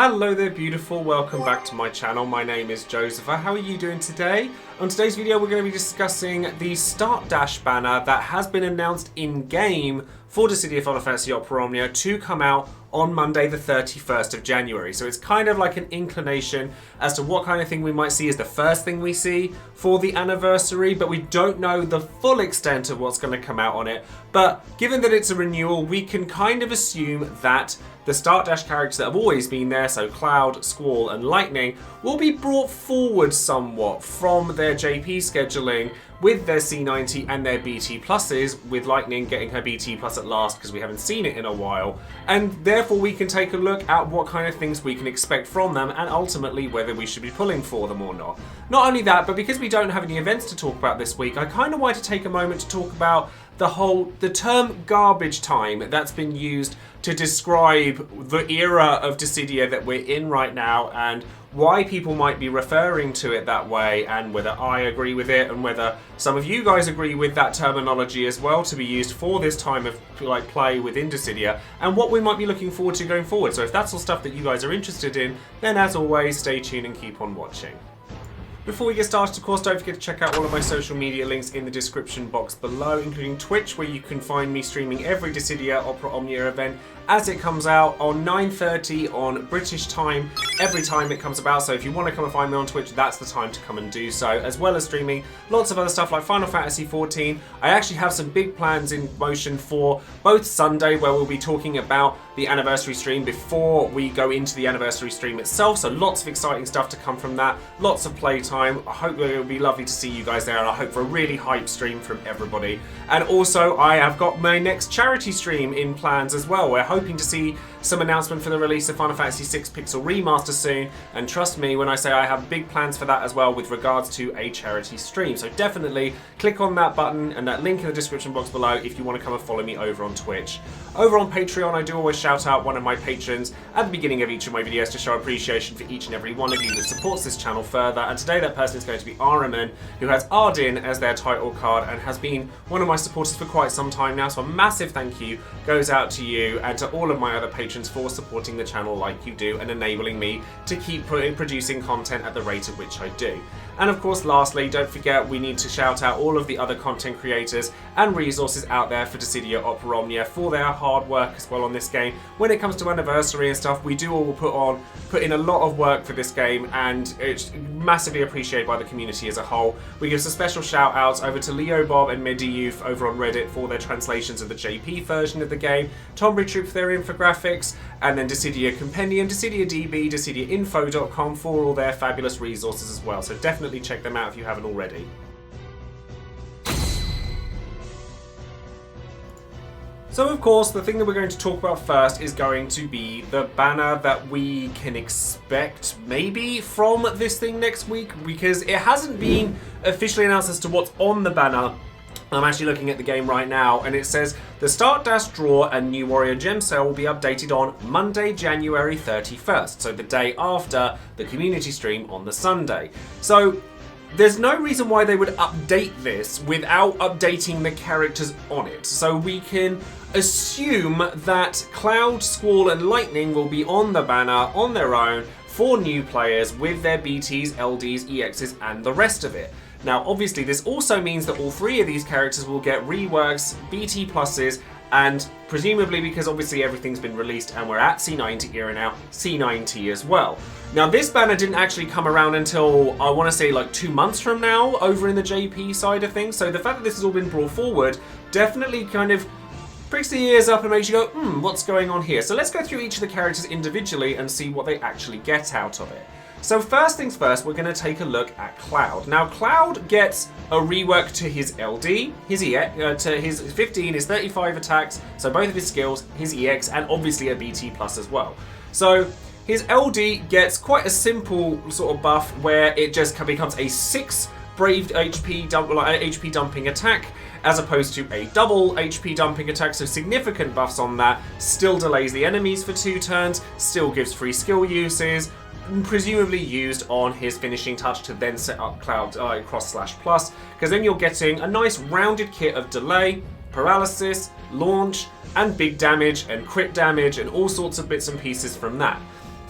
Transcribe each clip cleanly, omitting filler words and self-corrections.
Hello there beautiful, welcome back to my channel. My name is Joesephyr. How are you doing today? On today's video we're going to be discussing the Start Dash banner that has been announced in-game for Dissidia Final Fantasy Opera Omnia to come out on Monday the 31st of January. So it's kind of like an inclination as to what kind of thing we might see as the first thing we see for the anniversary, but we don't know the full extent of what's going to come out on it. But given that it's a renewal, we can kind of assume that the Start Dash characters that have always been there, so Cloud, Squall and Lightning, will be brought forward somewhat from their JP scheduling with their C90 and their BT pluses, with Lightning getting her BT plus at last because we haven't seen it in a while, and therefore we can take a look at what kind of things we can expect from them and ultimately whether we should be pulling for them or not. Not only that, but because we don't have any events to talk about this week, I kind of wanted to take a moment to talk about the term garbage time that's been used to describe the era of Dissidia that we're in right now and why people might be referring to it that way, and whether I agree with it and whether some of you guys agree with that terminology as well to be used for this time of play within Dissidia, and what we might be looking forward to going forward. So if that's all stuff that you guys are interested in, then as always stay tuned and keep on watching. Before we get started, of course, don't forget to check out all of my social media links in the description box below, including Twitch, where you can find me streaming every Dissidia Opera Omnia event as it comes out on 9:30 on British time every time it comes about. So if you want to come and find me on Twitch, that's the time to come and do so, as well as streaming lots of other stuff like Final Fantasy XIV. I actually have some big plans in motion for both Sunday, where we'll be talking about the anniversary stream before we go into the anniversary stream itself. So lots of exciting stuff to come from that, lots of playtime. I hope it will be lovely to see you guys there, and I hope for a really hype stream from everybody. And also I have got my next charity stream in plans as well. We're hoping to see some announcement for the release of Final Fantasy VI Pixel Remaster soon, and trust me when I say I have big plans for that as well with regards to a charity stream. So definitely click on that button and that link in the description box below if you want to come and follow me over on Twitch. Over on Patreon, I do always shout out one of my patrons at the beginning of each of my videos to show appreciation for each and every one of you that supports this channel further, and today that person is going to be Araman, who has Ardyn as their title card and has been one of my supporters for quite some time now, so a massive thank you goes out to you and to all of my other patrons for supporting the channel like you do and enabling me to keep producing content at the rate at which I do. And of course, lastly, don't forget we need to shout out all of the other content creators and resources out there for Dissidia Opera Omnia for their hard work as well on this game. When it comes to anniversary and stuff, we do all put in a lot of work for this game, and it's massively appreciated by the community as a whole. We give some special shout outs over to Leo Bob and Mediyouth over on Reddit for their translations of the JP version of the game, Tombury Troop for their infographics, and then Dissidia Compendium, Dissidia DB, DissidiaInfo.com for all their fabulous resources as well. So definitely check them out if you haven't already. So of course, the thing that we're going to talk about first is going to be the banner that we can expect maybe from this thing next week, because it hasn't been officially announced as to what's on the banner. I'm actually looking at the game right now, and it says the Start Dash Draw and New Warrior Gem Sale will be updated on Monday, January 31st, so the day after the community stream on the Sunday. So there's no reason why they would update this without updating the characters on it. So we can assume that Cloud, Squall and Lightning will be on the banner on their own for new players with their BTs, LDs, EXs and the rest of it. Now obviously this also means that all three of these characters will get reworks, BT pluses, and presumably, because obviously everything's been released and we're at C90 era now, C90 as well. Now this banner didn't actually come around until, I want to say, like 2 months from now over in the JP side of things, so the fact that this has all been brought forward definitely kind of pricks the ears up and makes you go, what's going on here? So let's go through each of the characters individually and see what they actually get out of it. So first things first, we're going to take a look at Cloud. Now Cloud gets a rework to his LD, his EX, to his 15, his 35 attacks, so both of his skills, his EX, and obviously a BT plus as well. So his LD gets quite a simple sort of buff where it just becomes a 6 Brave HP dumping attack, as opposed to a double HP dumping attack, so significant buffs on that. Still delays the enemies for 2 turns, still gives free skill uses, presumably used on his finishing touch to then set up Cloud cross/plus, because then you're getting a nice rounded kit of delay, paralysis, launch, and big damage, and crit damage, and all sorts of bits and pieces from that.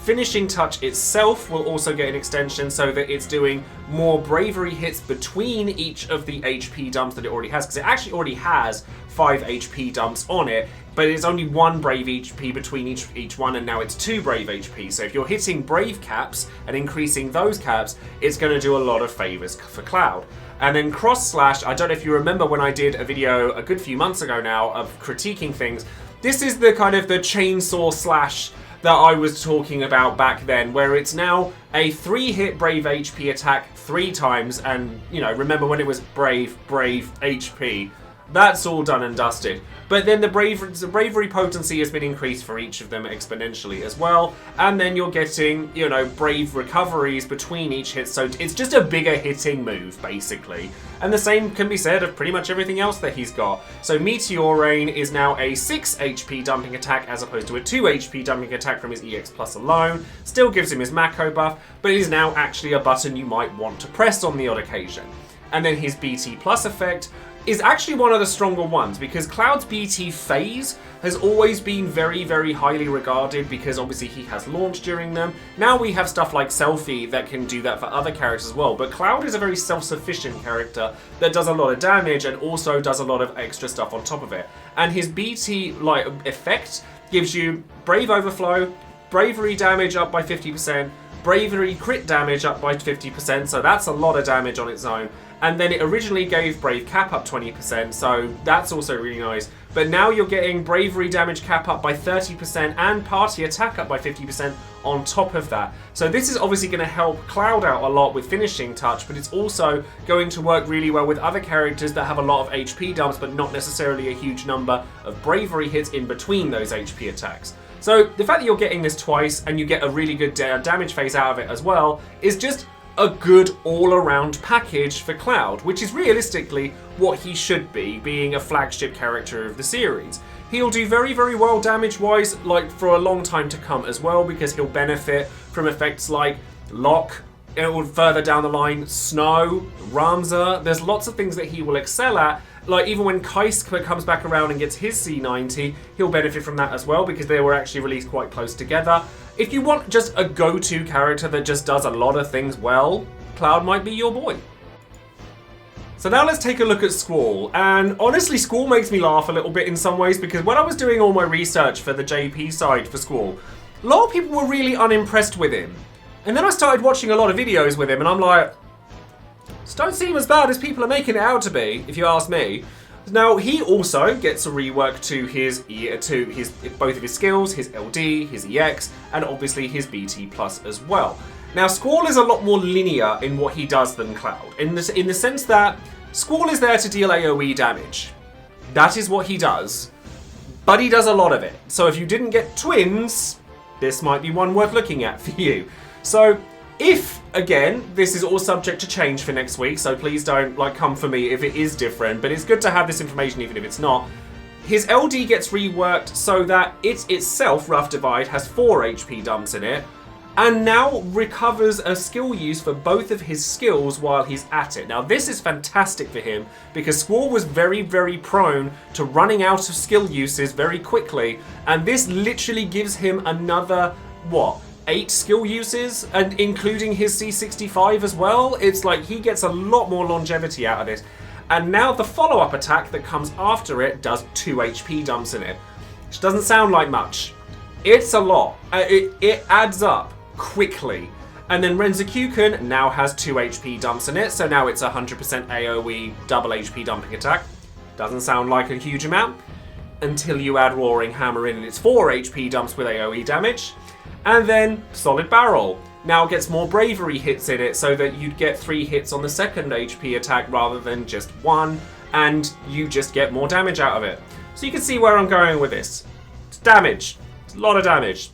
Finishing touch itself will also get an extension so that it's doing more bravery hits between each of the HP dumps that it already has, because it actually already has 5 HP dumps on it, but it's only 1 brave HP between each one, and now it's 2 brave HP. So if you're hitting brave caps and increasing those caps, it's going to do a lot of favors for Cloud. And then cross slash, I don't know if you remember when I did a video a good few months ago now of critiquing things. This is the kind of the chainsaw slash that I was talking about back then, where it's now a 3-hit brave HP attack 3 times, and you know, remember when it was brave HP. That's all done and dusted. But then the bravery potency has been increased for each of them exponentially as well. And then you're getting, you know, brave recoveries between each hit. So it's just a bigger hitting move, basically. And the same can be said of pretty much everything else that he's got. So Meteor Rain is now a 6 HP dumping attack as opposed to a 2 HP dumping attack from his EX Plus alone. Still gives him his Mako buff, but it is now actually a button you might want to press on the odd occasion. And then his BT Plus effect is actually one of the stronger ones, because Cloud's BT phase has always been very, very highly regarded because obviously he has launched during them. Now we have stuff like Selfie that can do that for other characters as well, but Cloud is a very self-sufficient character that does a lot of damage and also does a lot of extra stuff on top of it. And his BT like effect gives you Brave Overflow, Bravery damage up by 50%, Bravery crit damage up by 50%, so that's a lot of damage on its own. And then it originally gave Brave Cap up 20%, so that's also really nice. But now you're getting Bravery damage cap up by 30% and Party attack up by 50% on top of that. So this is obviously going to help Cloud out a lot with finishing touch, but it's also going to work really well with other characters that have a lot of HP dumps, but not necessarily a huge number of Bravery hits in between those HP attacks. So the fact that you're getting this twice and you get a really good damage phase out of it as well is just a good all-around package for Cloud, which is realistically what he should be, being a flagship character of the series. He'll do very, very well damage-wise, like for a long time to come as well, because he'll benefit from effects like Lock, further down the line, Snow, Ramza. There's lots of things that he will excel at. Like even when Kaisk comes back around and gets his C90, he'll benefit from that as well, because they were actually released quite close together. If you want just a go-to character that just does a lot of things well, Cloud might be your boy. So now let's take a look at Squall, and honestly Squall makes me laugh a little bit in some ways, because when I was doing all my research for the JP side for Squall, a lot of people were really unimpressed with him. And then I started watching a lot of videos with him and I'm like, this don't seem as bad as people are making it out to be, if you ask me. Now, he also gets a rework to both of his skills, his LD, his EX, and obviously his BT Plus as well. Now, Squall is a lot more linear in what he does than Cloud, in the sense that Squall is there to deal AoE damage. That is what he does, but he does a lot of it. So if you didn't get twins, this might be one worth looking at for you. So if, again, this is all subject to change for next week, so please don't come for me if it is different, but it's good to have this information even if it's not. His LD gets reworked so that it itself, Rough Divide, has 4 HP dumps in it, and now recovers a skill use for both of his skills while he's at it. Now this is fantastic for him, because Squall was very, very prone to running out of skill uses very quickly, and this literally gives him another, 8 skill uses, and including his C65 as well. It's like he gets a lot more longevity out of this. And now the follow-up attack that comes after it does 2 HP dumps in it, which doesn't sound like much. It's a lot. It adds up quickly. And then Renzakuken now has 2 HP dumps in it, so now it's 100% AoE double HP dumping attack. Doesn't sound like a huge amount until you add Roaring Hammer in and it's 4 HP dumps with AoE damage. And then Solid Barrel now gets more bravery hits in it, so that you'd get 3 hits on the second HP attack rather than just 1, and you just get more damage out of it. So you can see where I'm going with this. It's damage. It's a lot of damage.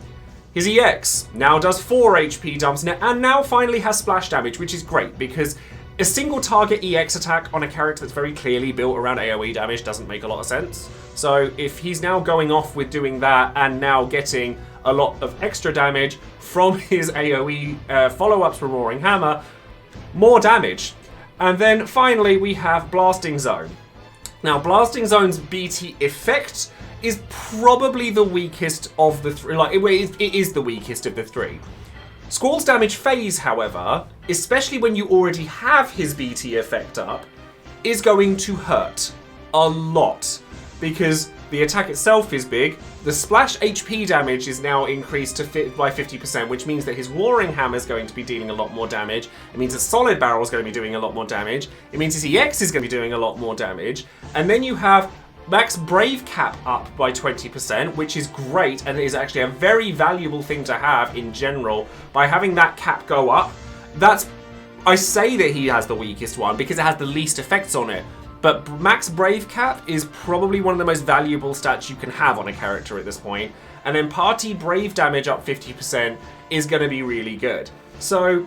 His EX now does 4 HP dumps in it, and now finally has splash damage, which is great, because a single target EX attack on a character that's very clearly built around AoE damage doesn't make a lot of sense. So if he's now going off with doing that and now getting a lot of extra damage from his AoE follow-ups from Roaring Hammer, more damage. And then finally we have Blasting Zone. Now Blasting Zone's BT effect is probably the weakest of the three. Like, it is the weakest of the three. Squall's damage phase, however, especially when you already have his BT effect up, is going to hurt a lot. Because the attack itself is big, the splash HP damage is now increased by 50%, which means that his Roaring Hammer is going to be dealing a lot more damage. It means that Solid Barrel is going to be doing a lot more damage. It means his EX is going to be doing a lot more damage. And then you have Max Brave Cap up by 20%, which is great and is actually a very valuable thing to have in general. By having that cap go up, I say that he has the weakest one because it has the least effects on it. But Max Brave Cap is probably one of the most valuable stats you can have on a character at this point. And then Party Brave damage up 50% is going to be really good. So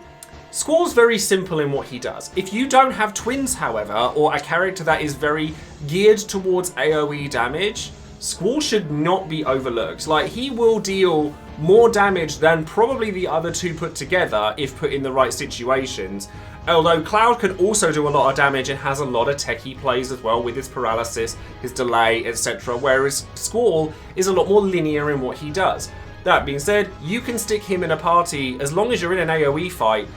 Squall's very simple in what he does. If you don't have twins, however, or a character that is very geared towards AoE damage, Squall should not be overlooked. Like, he will deal more damage than probably the other two put together if put in the right situations. Although Cloud can also do a lot of damage and has a lot of techie plays as well with his paralysis, his delay, etc. Whereas Squall is a lot more linear in what he does. That being said, you can stick him in a party as long as you're in an AoE fight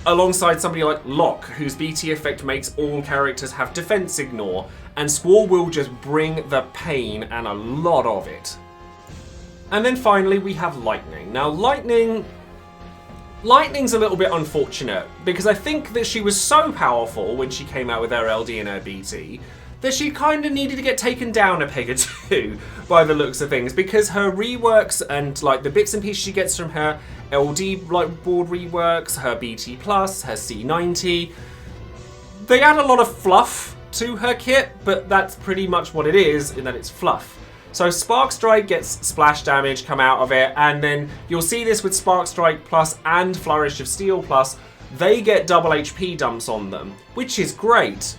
alongside somebody like Locke, whose BT effect makes all characters have defense ignore, and Squall will just bring the pain and a lot of it. And then finally we have Lightning. Now Lightning's a little bit unfortunate because I think that she was so powerful when she came out with her LD and her BT that she kind of needed to get taken down a peg or two by the looks of things, because her reworks and like the bits and pieces she gets from her LD like board reworks, her BT plus, her C90, they add a lot of fluff to her kit, but that's pretty much what it is, in that it's fluff. So Spark Strike gets splash damage come out of it, and then you'll see this with Spark Strike Plus and Flourish of Steel Plus. They get double HP dumps on them, which is great.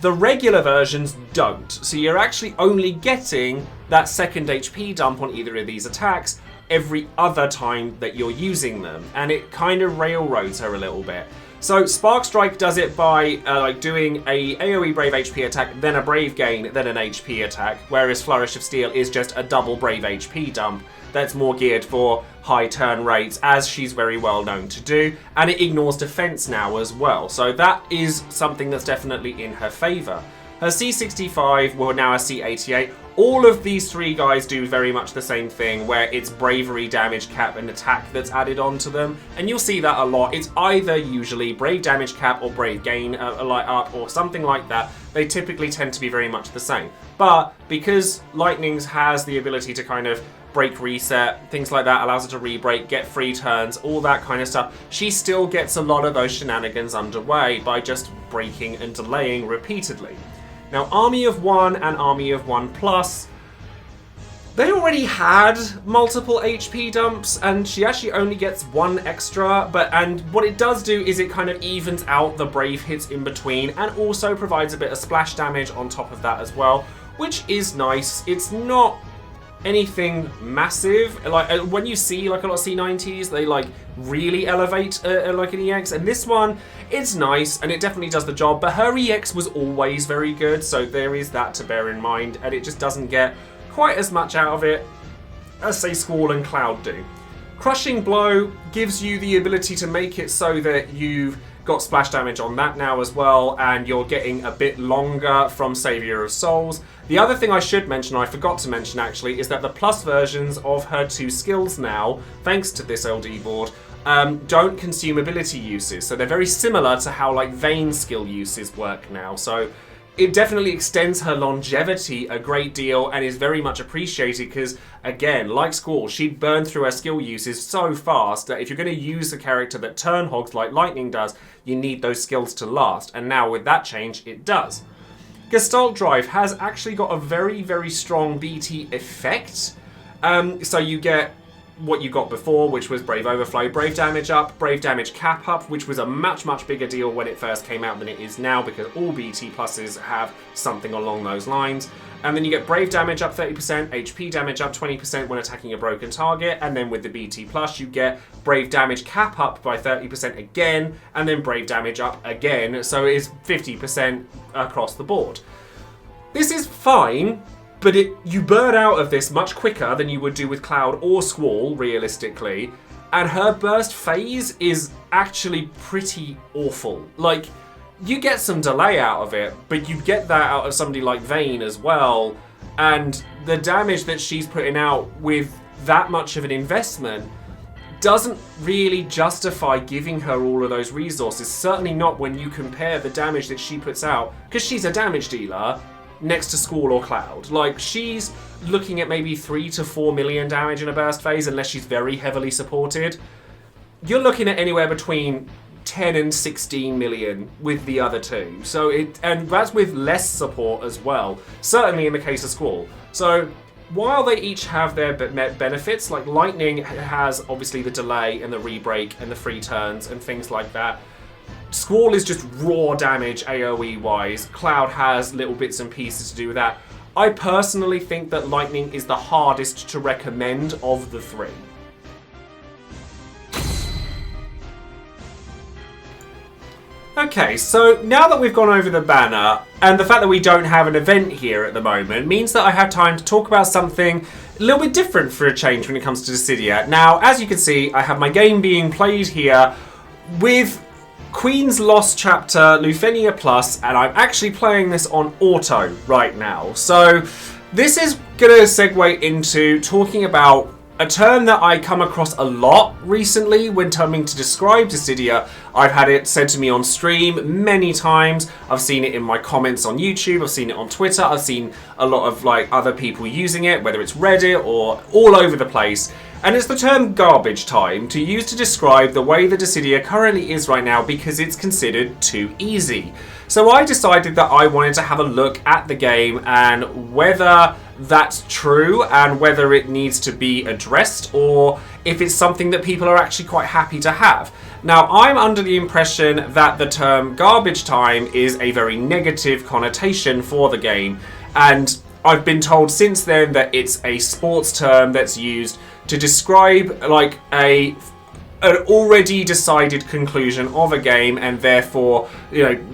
The regular versions don't, so you're actually only getting that second HP dump on either of these attacks every other time that you're using them, and it kind of railroads her a little bit. So Spark Strike does it by like doing a AoE Brave HP attack, then a Brave gain, then an HP attack, whereas Flourish of Steel is just a double Brave HP dump that's more geared for high turn rates, as she's very well known to do, and it ignores defense now as well, so that is something that's definitely in her favor. Her C65, well now a C88, all of these three guys do very much the same thing, where it's bravery, damage cap, and attack that's added onto them, and you'll see that a lot. It's either usually brave damage cap or brave gain light up or something like that. They typically tend to be very much the same. But because Lightning's has the ability to kind of break reset, things like that, allows her to re-break, get free turns, all that kind of stuff, she still gets a lot of those shenanigans underway by just breaking and delaying repeatedly. Now, Army of One and Army of One Plus, they already had multiple HP dumps, and she actually only gets one extra, and what it does do is it kind of evens out the brave hits in between, and also provides a bit of splash damage on top of that as well, which is nice. It's not anything massive. Like when you see like a lot of C90s, they like really elevate like an EX, and this one, it's nice and it definitely does the job, but her EX was always very good, so there is that to bear in mind, and it just doesn't get quite as much out of it as say Squall and Cloud do. Crushing Blow gives you the ability to make it so that you've got splash damage on that now as well, and you're getting a bit longer from Savior of Souls. The other thing I should mention, I forgot to mention actually, is that the plus versions of her two skills now, thanks to this LD board, don't consume ability uses. So they're very similar to how like Vayne skill uses work now. So it definitely extends her longevity a great deal and is very much appreciated because, again, like Squall, she'd burn through her skill uses so fast that if you're going to use a character that turn hogs like Lightning does, you need those skills to last. And now with that change, it does. Gestalt Drive has actually got a very, very strong BT effect. So you get what you got before, which was Brave Overflow, Brave Damage up, Brave Damage cap up, which was a much, much bigger deal when it first came out than it is now, because all BT pluses have something along those lines. And then you get Brave Damage up 30%, HP damage up 20% when attacking a broken target, and then with the BT plus you get Brave Damage cap up by 30% again, and then Brave Damage up again, so it is 50% across the board. This is fine, but you burn out of this much quicker than you would do with Cloud or Squall, realistically, and her burst phase is actually pretty awful. Like, you get some delay out of it, but you get that out of somebody like Vayne as well, and the damage that she's putting out with that much of an investment doesn't really justify giving her all of those resources, certainly not when you compare the damage that she puts out, because she's a damage dealer, next to Squall or Cloud. Like, she's looking at maybe 3 to 4 million damage in a burst phase, unless she's very heavily supported. You're looking at anywhere between 10 and 16 million with the other two. And that's with less support as well, certainly in the case of Squall. So while they each have their benefits, like Lightning has obviously the delay and the re-break and the free turns and things like that. Squall is just raw damage AoE wise. Cloud has little bits and pieces to do with that. I personally think that Lightning is the hardest to recommend of the three. Okay, so now that we've gone over the banner, and the fact that we don't have an event here at the moment means that I have time to talk about something a little bit different for a change when it comes to Dissidia. Now, as you can see, I have my game being played here with Queen's Lost Chapter Lufenia Plus, and I'm actually playing this on auto right now. So this is going to segue into talking about a term that I come across a lot recently when coming to describe Dissidia. I've had it said to me on stream many times. I've seen it in my comments on YouTube. I've seen it on Twitter. I've seen a lot of other people using it, whether it's Reddit or all over the place. And it's the term garbage time to use to describe the way the Dissidia currently is right now because it's considered too easy. So I decided that I wanted to have a look at the game and whether that's true and whether it needs to be addressed or if it's something that people are actually quite happy to have. Now, I'm under the impression that the term garbage time is a very negative connotation for the game, and I've been told since then that it's a sports term that's used to describe like an already decided conclusion of a game, and therefore,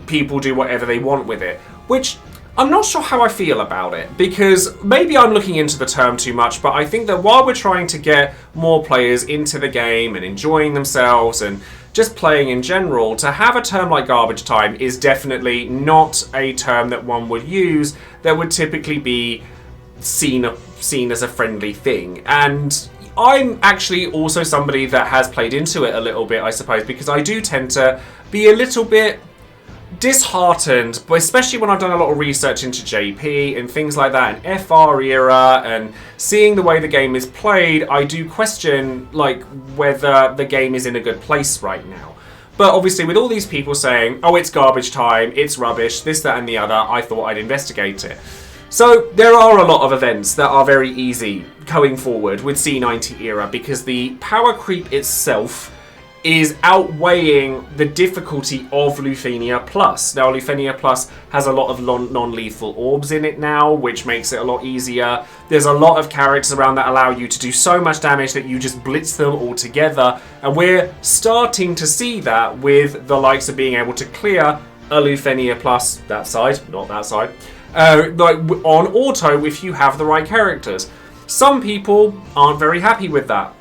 people do whatever they want with it, which I'm not sure how I feel about it, because maybe I'm looking into the term too much, but I think that while we're trying to get more players into the game and enjoying themselves and just playing in general, to have a term like garbage time is definitely not a term that one would use that would typically be seen as a friendly thing. And I'm actually also somebody that has played into it a little bit, I suppose, because I do tend to be a little bit disheartened, but especially when I've done a lot of research into JP and things like that, and FR era, and seeing the way the game is played, I do question whether the game is in a good place right now. But obviously with all these people saying, oh, it's garbage time, it's rubbish, this, that and the other, I thought I'd investigate it. So there are a lot of events that are very easy going forward with C90 era because the power creep itself is outweighing the difficulty of Lufenia Plus. Now, Lufenia Plus has a lot of non-lethal orbs in it now, which makes it a lot easier. There's a lot of characters around that allow you to do so much damage that you just blitz them all together, and we're starting to see that with the likes of being able to clear a Lufenia Plus, that side, not that side, on auto if you have the right characters. Some people aren't very happy with that.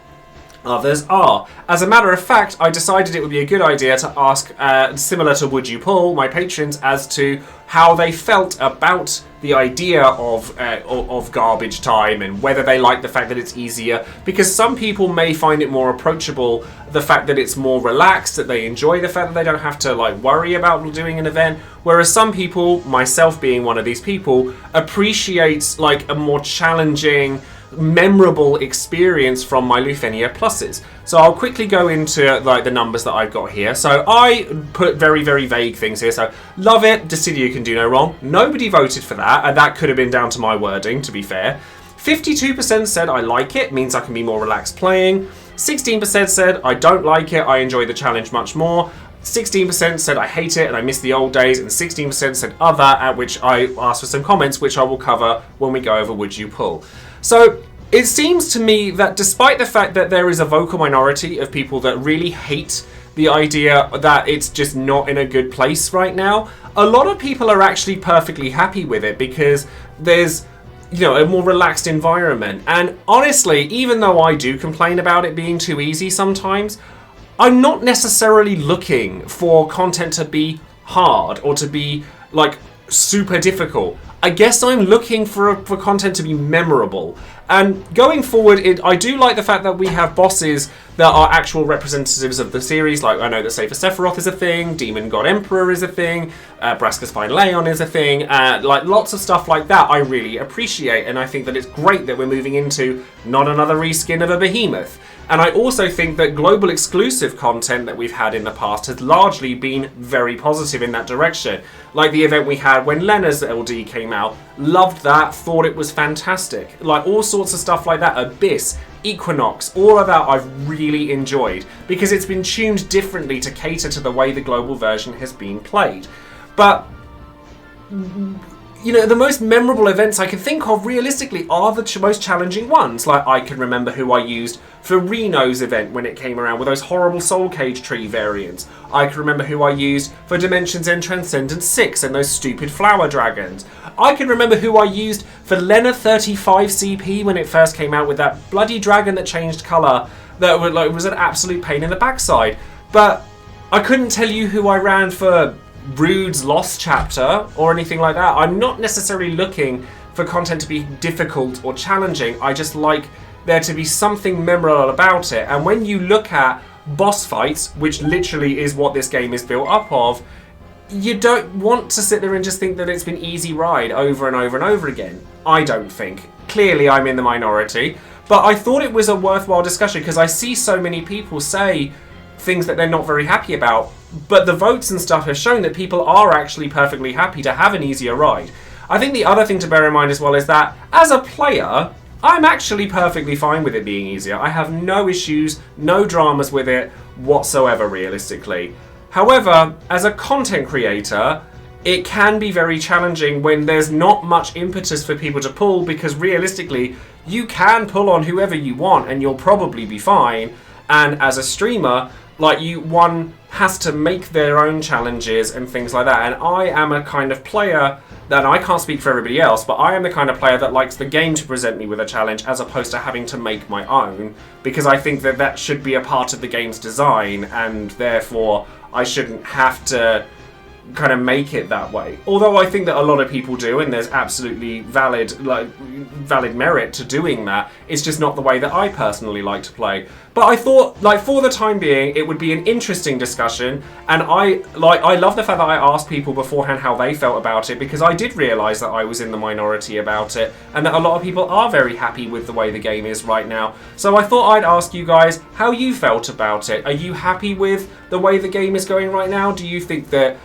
Others are. As a matter of fact, I decided it would be a good idea to ask, similar to Would You Pull, my patrons, as to how they felt about the idea of garbage time and whether they like the fact that it's easier, because some people may find it more approachable, the fact that it's more relaxed, that they enjoy the fact that they don't have to worry about doing an event, whereas some people, myself being one of these people, appreciates a more challenging, memorable experience from my Lufenia Pluses. So I'll quickly go into the numbers that I've got here. So I put very, very vague things here. So love it, Dissidia can do no wrong. Nobody voted for that, and that could have been down to my wording, to be fair. 52% said I like it, means I can be more relaxed playing. 16% said I don't like it, I enjoy the challenge much more. 16% said I hate it and I miss the old days, and 16% said other, at which I asked for some comments, which I will cover when we go over Would You Pull. So it seems to me that despite the fact that there is a vocal minority of people that really hate the idea that it's just not in a good place right now, a lot of people are actually perfectly happy with it, because there's you know, a more relaxed environment. And honestly, even though I do complain about it being too easy sometimes, I'm not necessarily looking for content to be hard or to be like super difficult. I guess I'm looking for content to be memorable. And going forward, I do like the fact that we have bosses that are actual representatives of the series. Like, I know that Safer Sephiroth is a thing, Demon God Emperor is a thing, Braska's Fine Leon is a thing, like lots of stuff like that I really appreciate. And I think that it's great that we're moving into not another reskin of a behemoth. And I also think that global exclusive content that we've had in the past has largely been very positive in that direction. Like the event we had when Lena's LD came out, loved that, thought it was fantastic. Like all sorts of stuff like that, Abyss, Equinox, all of that I've really enjoyed because it's been tuned differently to cater to the way the global version has been played. But you know, the most memorable events I can think of realistically are the most challenging ones. Like, I can remember who I used for Reno's event when it came around with those horrible Soul Cage tree variants. I can remember who I used for Dimensions End Transcendence 6 and those stupid flower dragons. I can remember who I used for Lena 35 CP when it first came out with that bloody dragon that changed colour that was an absolute pain in the backside. But I couldn't tell you who I ran for Rude's Lost Chapter or anything like that. I'm not necessarily looking for content to be difficult or challenging. I just like there to be something memorable about it. And when you look at boss fights, which literally is what this game is built up of, you don't want to sit there and just think that it's been easy ride over and over and over again. I don't think. Clearly I'm in the minority, but I thought it was a worthwhile discussion because I see so many people say things that they're not very happy about, but the votes and stuff have shown that people are actually perfectly happy to have an easier ride. I think the other thing to bear in mind as well is that as a player, I'm actually perfectly fine with it being easier. I have no issues, no dramas with it whatsoever, realistically. However, as a content creator, it can be very challenging when there's not much impetus for people to pull, because realistically, you can pull on whoever you want and you'll probably be fine. And as a streamer, like one has to make their own challenges and things like that. And I am a kind of player that, I can't speak for everybody else, but I am the kind of player that likes the game to present me with a challenge as opposed to having to make my own, because I think that that should be a part of the game's design, and therefore I shouldn't have to kind of make it that way. Although I think that a lot of people do, and there's absolutely valid merit to doing that. It's just not the way that I personally like to play. But I thought, like, for the time being, it would be an interesting discussion, and I love the fact that I asked people beforehand how they felt about it, because I did realise that I was in the minority about it, and that a lot of people are very happy with the way the game is right now. So I thought I'd ask you guys how you felt about it. Are you happy with the way the game is going right now? Do you think that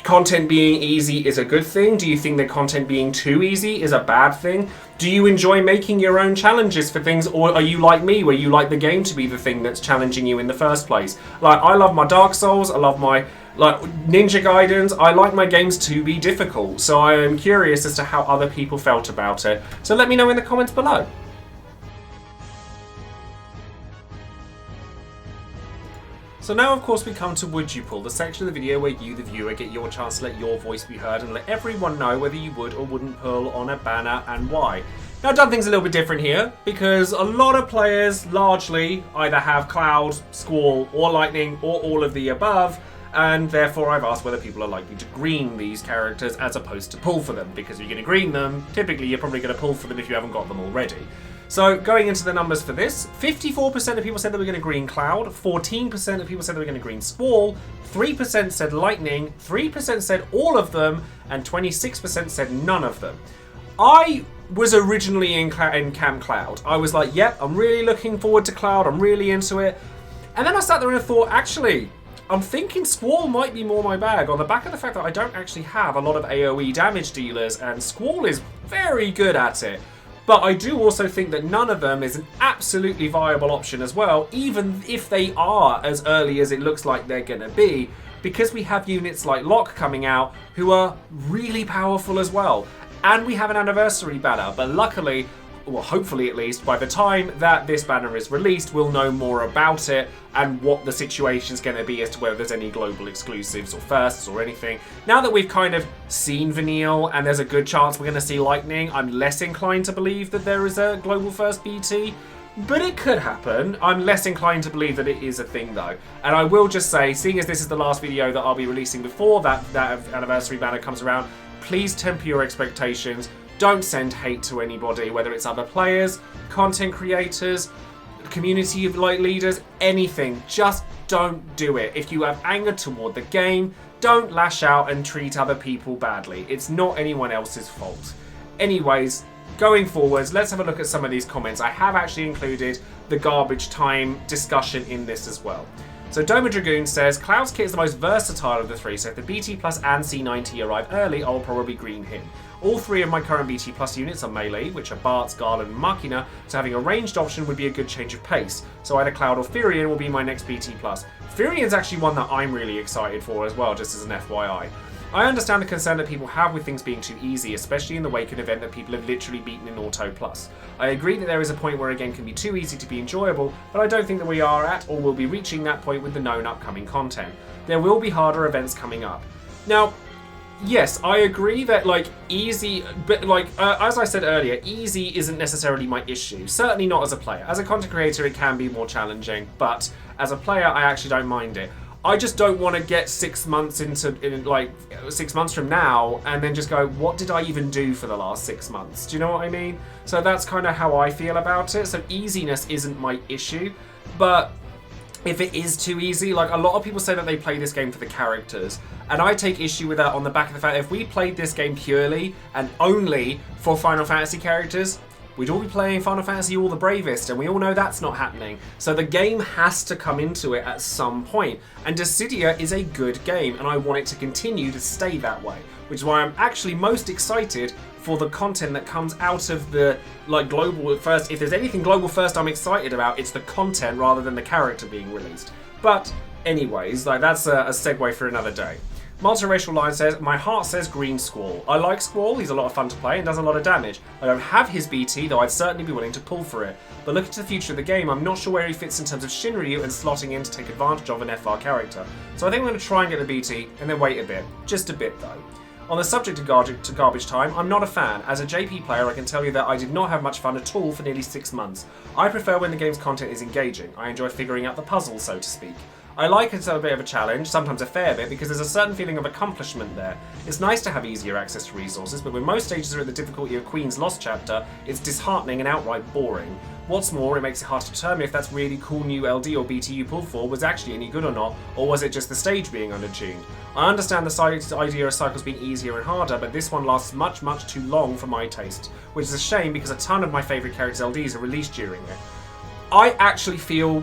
content being easy is a good thing? Do you think that content being too easy is a bad thing? Do you enjoy making your own challenges for things, or are you like me, where you like the game to be the thing that's challenging you in the first place? Like, I love my Dark Souls, I love my Ninja Gaidens, I like my games to be difficult, so I am curious as to how other people felt about it. So let me know in the comments below. So now, of course, we come to Would You Pull, the section of the video where you, the viewer, get your chance to let your voice be heard and let everyone know whether you would or wouldn't pull on a banner and why. Now, I've done things a little bit different here because a lot of players largely either have Cloud, Squall, or Lightning, or all of the above, and therefore I've asked whether people are likely to green these characters as opposed to pull for them, because if you're going to green them, typically you're probably going to pull for them if you haven't got them already. So, going into the numbers for this, 54% of people said they were going to green Cloud, 14% of people said they were going to green Squall, 3% said Lightning, 3% said all of them, and 26% said none of them. I was originally in Camp Cloud. I was like, yep, I'm really looking forward to Cloud, I'm really into it. And then I sat there and I thought, actually, I'm thinking Squall might be more my bag, on the back of the fact that I don't actually have a lot of AoE damage dealers, and Squall is very good at it. But I do also think that none of them is an absolutely viable option as well, even if they are as early as it looks like they're going to be, because we have units like Locke coming out who are really powerful as well. And we have an anniversary banner, but luckily well, hopefully at least, by the time that this banner is released, we'll know more about it and what the situation's going to be as to whether there's any global exclusives or firsts or anything. Now that we've kind of seen Vanille and there's a good chance we're going to see Lightning, I'm less inclined to believe that there is a global first BT. But it could happen. I'm less inclined to believe that it is a thing though. And I will just say, seeing as this is the last video that I'll be releasing before that anniversary banner comes around, please temper your expectations. Don't send hate to anybody, whether it's other players, content creators, community of leaders, anything. Just don't do it. If you have anger toward the game, don't lash out and treat other people badly. It's not anyone else's fault. Anyways, going forwards, let's have a look at some of these comments. I have actually included the garbage time discussion in this as well. So Doma Dragoon says, Cloud's kit is the most versatile of the three, so if the BT Plus and C90 arrive early, I'll probably green him. All three of my current BT Plus units are melee, which are Bartz, Garland, and Machina, so having a ranged option would be a good change of pace. So either Cloud or Furion will be my next BT Plus. Furion's actually one that I'm really excited for as well, just as an FYI. I understand the concern that people have with things being too easy, especially in the wake of an event that people have literally beaten in Auto Plus. I agree that there is a point where a game can be too easy to be enjoyable, but I don't think that we are at or will be reaching that point with the known upcoming content. There will be harder events coming up. Now, yes, I agree that, easy, but, as I said earlier, easy isn't necessarily my issue. Certainly not as a player. As a content creator, it can be more challenging, but as a player, I actually don't mind it. I just don't want to get 6 months 6 months from now and then just go, what did I even do for the last 6 months? Do you know what I mean? So that's kind of how I feel about it. So easiness isn't my issue, but if it is too easy, a lot of people say that they play this game for the characters, and I take issue with that on the back of the fact that if we played this game purely and only for Final Fantasy characters, we'd all be playing Final Fantasy All the Bravest, and we all know that's not happening. So the game has to come into it at some point. And Dissidia is a good game, and I want it to continue to stay that way. Which is why I'm actually most excited for the content that comes out of the global first. If there's anything global first I'm excited about, it's the content rather than the character being released. But anyways, that's a segue for another day. Multiracial Line says, my heart says green Squall. I like Squall, he's a lot of fun to play and does a lot of damage. I don't have his BT, though I'd certainly be willing to pull for it. But looking to the future of the game, I'm not sure where he fits in terms of Shinryu and slotting in to take advantage of an FR character. So I think I'm going to try and get the BT, and then wait a bit. Just a bit, though. On the subject of garbage time, I'm not a fan. As a JP player, I can tell you that I did not have much fun at all for nearly 6 months. I prefer when the game's content is engaging. I enjoy figuring out the puzzle, so to speak. I like it a bit of a challenge, sometimes a fair bit, because there's a certain feeling of accomplishment there. It's nice to have easier access to resources, but when most stages are at the difficulty of Queen's Lost chapter, it's disheartening and outright boring. What's more, it makes it hard to determine if that's really cool new LD or BT you pulled for was actually any good or not, or was it just the stage being undertuned? I understand the idea of cycles being easier and harder, but this one lasts much, much too long for my taste, which is a shame because a ton of my favourite characters' LDs are released during it. I actually feel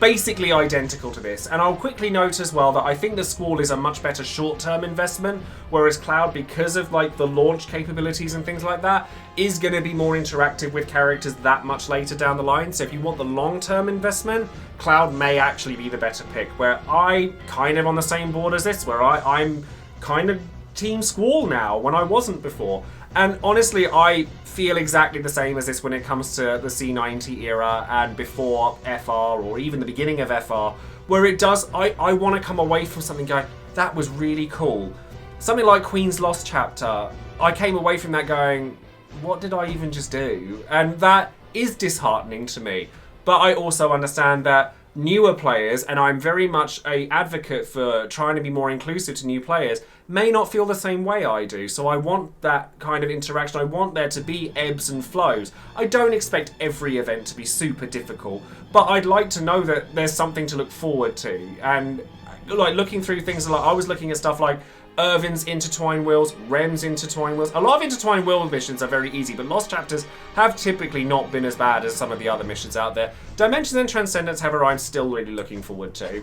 basically identical to this, and I'll quickly note as well that I think the Squall is a much better short-term investment, whereas Cloud, because of the launch capabilities and things like that, is going to be more interactive with characters that much later down the line. So if you want the long-term investment, Cloud may actually be the better pick, where I kind of on the same board as this, where I'm kind of Team Squall now when I wasn't before. And honestly, I feel exactly the same as this when it comes to the C90 era and before FR, or even the beginning of FR, where it does, I want to come away from something going, that was really cool. Something like Queen's Lost chapter, I came away from that going, what did I even just do? And that is disheartening to me. But I also understand that newer players, and I'm very much an advocate for trying to be more inclusive to new players, may not feel the same way I do. So I want that kind of interaction. I want there to be ebbs and flows. I don't expect every event to be super difficult, but I'd like to know that there's something to look forward to. And looking through things, I was looking at stuff like Irvin's Intertwine Wheels, Rem's Intertwine Wheels. A lot of Intertwine Wheel missions are very easy, but Lost Chapters have typically not been as bad as some of the other missions out there. Dimensions and Transcendence, however, I'm still really looking forward to.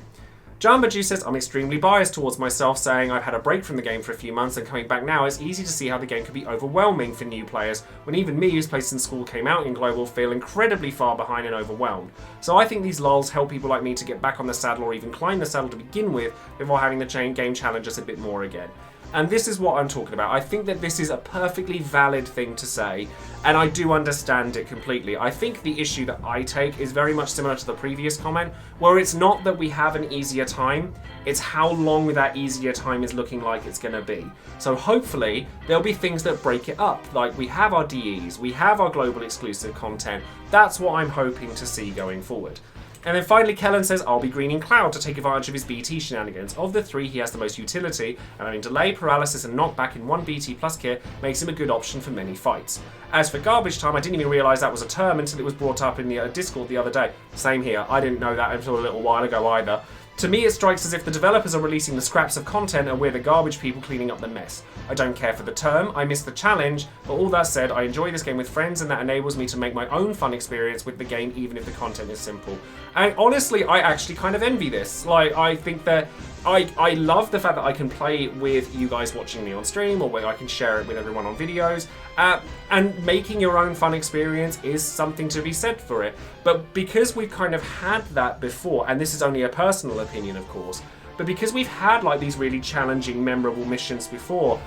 Jamba G says, I'm extremely biased towards myself, saying I've had a break from the game for a few months and coming back now, it's easy to see how the game could be overwhelming for new players, when even me, whose place in school came out in Global, feel incredibly far behind and overwhelmed. So I think these lulls help people like me to get back on the saddle or even climb the saddle to begin with, before having the game challenge us a bit more again. And this is what I'm talking about. I think that this is a perfectly valid thing to say, and I do understand it completely. I think the issue that I take is very much similar to the previous comment, where it's not that we have an easier time, it's how long that easier time is looking like it's going to be. So hopefully there'll be things that break it up, like we have our DEs, we have our global exclusive content. That's what I'm hoping to see going forward. And then finally, Kellen says, I'll be greening Cloud to take advantage of his BT shenanigans. Of the three, he has the most utility, and having delay, paralysis, and knockback in one BT plus kit makes him a good option for many fights. As for garbage time, I didn't even realise that was a term until it was brought up in the Discord the other day. Same here, I didn't know that until a little while ago either. To me, it strikes as if the developers are releasing the scraps of content and we're the garbage people cleaning up the mess. I don't care for the term, I miss the challenge, but all that said, I enjoy this game with friends and that enables me to make my own fun experience with the game even if the content is simple. And honestly, I actually kind of envy this. Like, I think that I love the fact that I can play with you guys watching me on stream, or where I can share it with everyone on videos, and making your own fun experience is something to be said for it. But because we've kind of had that before, and this is only a personal opinion of course, but because we've had like these really challenging, memorable missions before,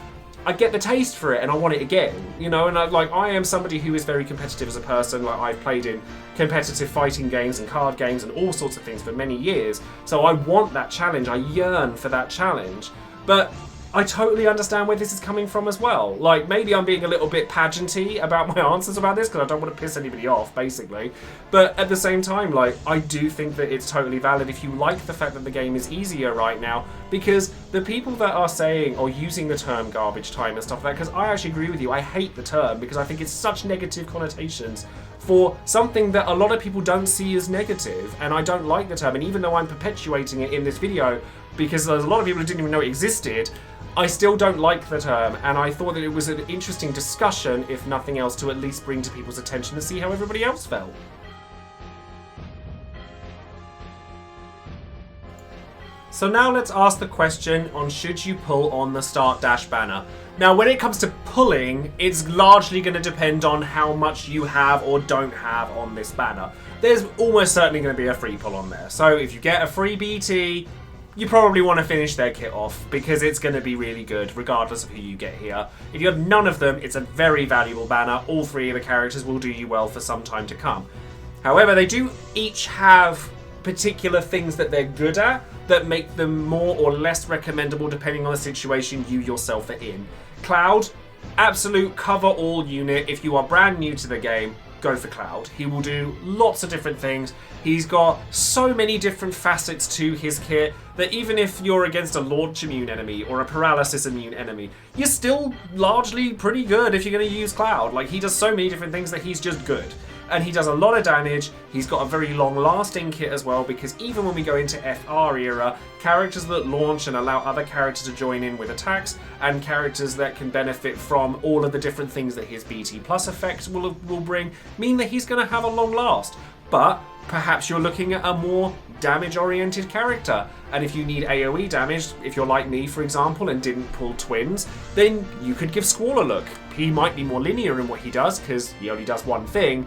I get the taste for it and I want it again, you know. And I am somebody who is very competitive as a person. Like, I've played in competitive fighting games and card games and all sorts of things for many years, so I want that challenge, I yearn for that challenge. But I totally understand where this is coming from as well. Like, maybe I'm being a little bit pageanty about my answers about this because I don't want to piss anybody off, basically. But at the same time, like, I do think that it's totally valid if you like the fact that the game is easier right now, because the people that are saying or using the term garbage time and stuff like that, because I actually agree with you, I hate the term because I think it's such negative connotations for something that a lot of people don't see as negative, and I don't like the term. And even though I'm perpetuating it in this video because there's a lot of people who didn't even know it existed, I still don't like the term, and I thought that it was an interesting discussion, if nothing else, to at least bring to people's attention to see how everybody else felt. So now let's ask the question on should you pull on the Start Dash banner. Now when it comes to pulling, it's largely going to depend on how much you have or don't have on this banner. There's almost certainly going to be a free pull on there. So if you get a free BT, you probably want to finish their kit off because it's going to be really good regardless of who you get here. If you have none of them, it's a very valuable banner. All three of the characters will do you well for some time to come. However, they do each have particular things that they're good at that make them more or less recommendable depending on the situation you yourself are in. Cloud, absolute cover-all unit. If you are brand new to the game, go for Cloud. He will do lots of different things. He's got so many different facets to his kit that even if you're against a launch immune enemy or a paralysis immune enemy, you're still largely pretty good if you're going to use Cloud. Like, he does so many different things that he's just good. And he does a lot of damage. He's got a very long-lasting kit as well, because even when we go into FR era, characters that launch and allow other characters to join in with attacks, and characters that can benefit from all of the different things that his BT plus effect will bring, mean that he's going to have a long last. But perhaps you're looking at a more damage-oriented character, and if you need AoE damage, if you're like me, for example, and didn't pull twins, then you could give Squall a look. He might be more linear in what he does, because he only does one thing,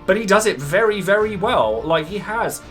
but he does it very, very well. Like, he has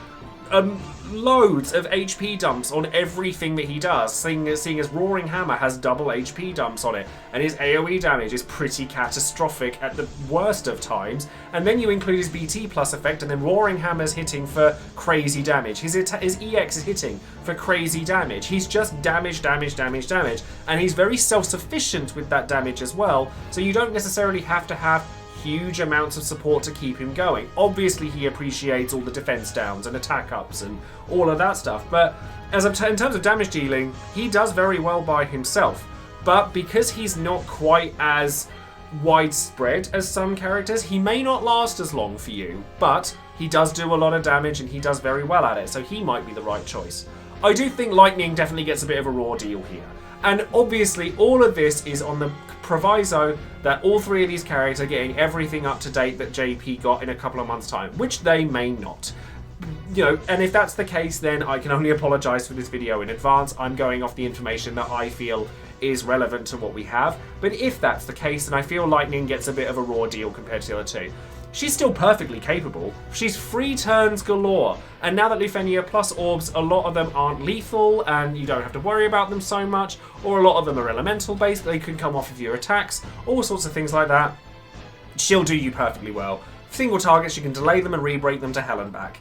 loads of HP dumps on everything that he does, seeing as Roaring Hammer has double HP dumps on it, and his AoE damage is pretty catastrophic at the worst of times. And then you include his BT plus effect, and then Roaring Hammer's hitting for crazy damage. His EX is hitting for crazy damage. He's just damage, and he's very self-sufficient with that damage as well, so you don't necessarily have to have huge amounts of support to keep him going. Obviously he appreciates all the defense downs and attack ups and all of that stuff, but in terms of damage dealing, he does very well by himself. But because he's not quite as widespread as some characters, he may not last as long for you, but he does do a lot of damage and he does very well at it, so he might be the right choice. I do think Lightning definitely gets a bit of a raw deal here. And obviously all of this is on the proviso that all three of these characters are getting everything up to date that JP got in a couple of months' time, which they may not. You know, and if that's the case, then I can only apologise for this video in advance. I'm going off the information that I feel is relevant to what we have. But if that's the case, then I feel Lightning gets a bit of a raw deal compared to the other two. she's still perfectly capable. She's 3 turns galore. And now that Lufenia plus orbs, a lot of them aren't lethal and you don't have to worry about them so much, or a lot of them are elemental based, they can come off of your attacks, all sorts of things like that. She'll do you perfectly well. Single targets, you can delay them and re-break them to hell and back.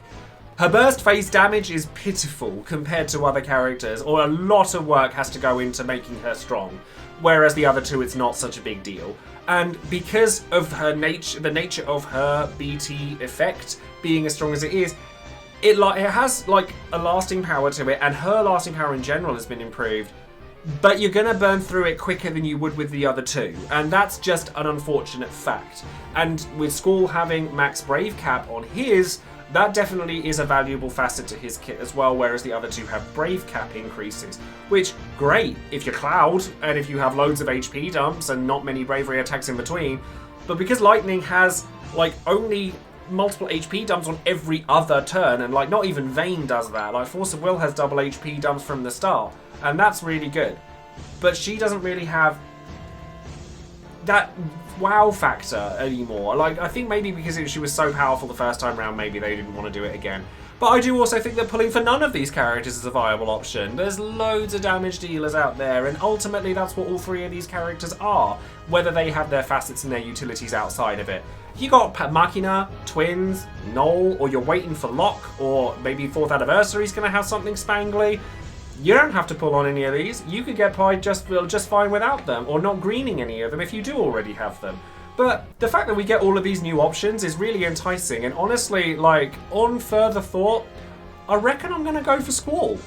Her burst phase damage is pitiful compared to other characters, or a lot of work has to go into making her strong, whereas the other two it's not such a big deal. And because of her the nature of her BT effect being as strong as it is, it has like a lasting power to it, and her lasting power in general has been improved. But you're going to burn through it quicker than you would with the other two, and that's just an unfortunate fact. And with Squall having max Brave Cap on his, that definitely is a valuable facet to his kit as well, whereas the other two have Brave Cap increases, which, great if you're Cloud, and if you have loads of HP dumps and not many bravery attacks in between, but because Lightning has, like, only multiple HP dumps on every other turn, and, like, not even Vayne does that, like, Force of Will has double HP dumps from the start, and that's really good. But she doesn't really have that wow factor anymore. Like, I think maybe because she was so powerful the first time round, maybe they didn't want to do it again. But I do also think that pulling for none of these characters is a viable option. There's loads of damage dealers out there, and ultimately that's what all 3 of these characters are, whether they have their facets and their utilities outside of it. You got Machina, Twins, Null, or you're waiting for Lock, or maybe 4th Anniversary's going to have something spangly. You don't have to pull on any of these. You could get by just fine without them, or not greening any of them if you do already have them. But the fact that we get all of these new options is really enticing, and honestly, like, on further thought, I reckon I'm going to go for Squall.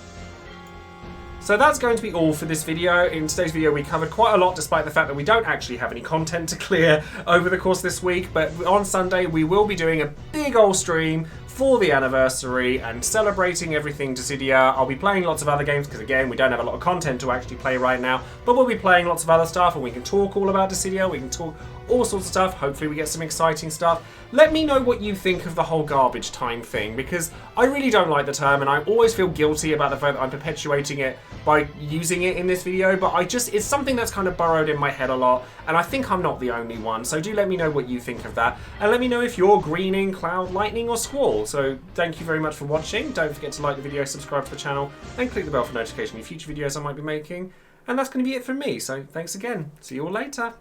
So that's going to be all for this video. In today's video we covered quite a lot, despite the fact that we don't actually have any content to clear over the course of this week, but on Sunday we will be doing a big old stream for the anniversary and celebrating everything Dissidia. I'll be playing lots of other games because, again, we don't have a lot of content to actually play right now, but we'll be playing lots of other stuff and we can talk all about Dissidia, we can talk all sorts of stuff. Hopefully we get some exciting stuff. Let me know what you think of the whole garbage time thing, because I really don't like the term and I always feel guilty about the fact that I'm perpetuating it by using it in this video, but it's something that's kind of burrowed in my head a lot, and I think I'm not the only one, so do let me know what you think of that, and let me know if you're greening, Cloud, Lightning, or Squall. So thank you very much for watching. Don't forget to like the video, subscribe to the channel, and click the bell for notification of future videos I might be making, and that's going to be it from me, so thanks again. See you all later.